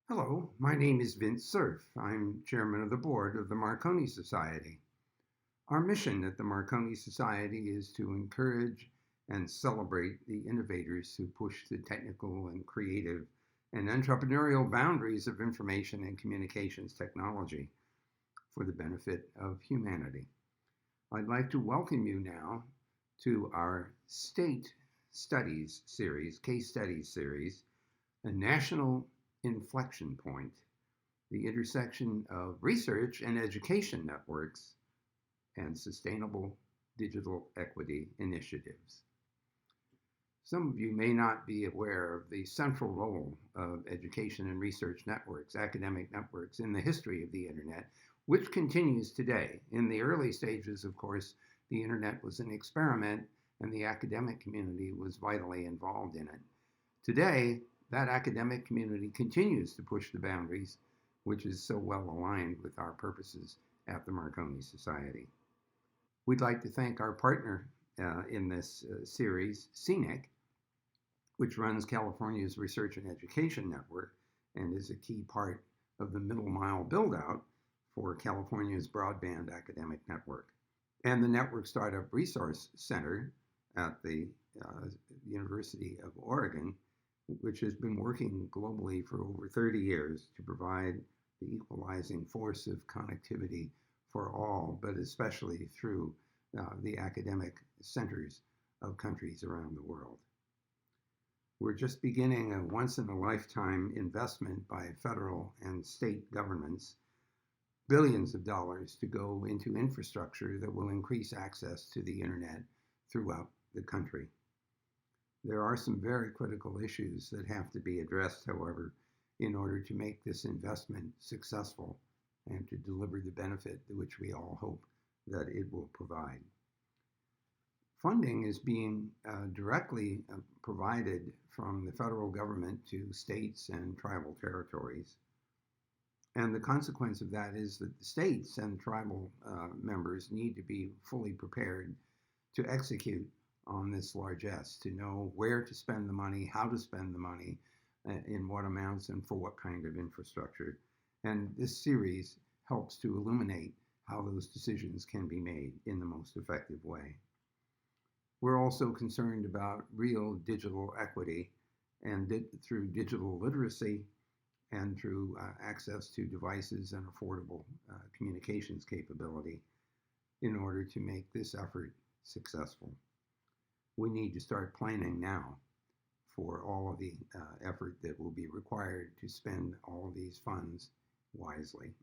Hello, my name is Vint Cerf. I'm chairman of the board of the Marconi Society. Our mission at the Marconi Society is to encourage and celebrate the innovators who push the technical and creative and entrepreneurial boundaries of information and communications technology for the benefit of humanity. I'd like to welcome you now to our State Studies series, Case Studies series, a national inflection point, the intersection of research and education networks and sustainable digital equity initiatives. Some of you may not be aware of the central role of education and research networks, academic networks, in the history of the internet, which continues today. In the early stages, of course, the internet was an experiment and the academic community was vitally involved in it. Today, that academic community continues to push the boundaries, which is so well aligned with our purposes at the Marconi Society. We'd like to thank our partner in this series, CNIC, which runs California's Research and Education Network and is a key part of the middle mile build out for California's broadband academic network. And the Network Startup Resource Center at the University of Oregon, which has been working globally for over 30 years to provide the equalizing force of connectivity for all, but especially through the academic centers of countries around the world. We're just beginning a once-in-a-lifetime investment by federal and state governments, billions of dollars to go into infrastructure that will increase access to the internet throughout the country. There are some very critical issues that have to be addressed, however, in order to make this investment successful and to deliver the benefit which we all hope that it will provide. Funding is being directly provided from the federal government to states and tribal territories. And the consequence of that is that the states and tribal members need to be fully prepared to execute on this largesse, to know where to spend the money, how to spend the money, in what amounts, and for what kind of infrastructure. And this series helps to illuminate how those decisions can be made in the most effective way. We're also concerned about real digital equity and through digital literacy and through access to devices and affordable communications capability in order to make this effort successful. We need to start planning now for all of the effort that will be required to spend all of these funds wisely.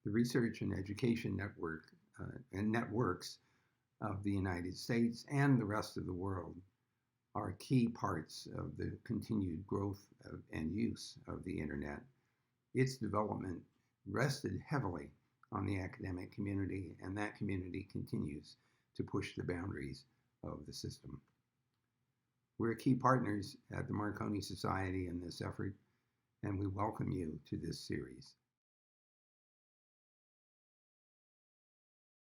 The Research and Education Network and networks of the United States and the rest of the world are key parts of the continued growth and use of the internet. Its development rested heavily on the academic community, and that community continues to push the boundaries of the system. We're key partners at the Marconi Society in this effort, and we welcome you to this series.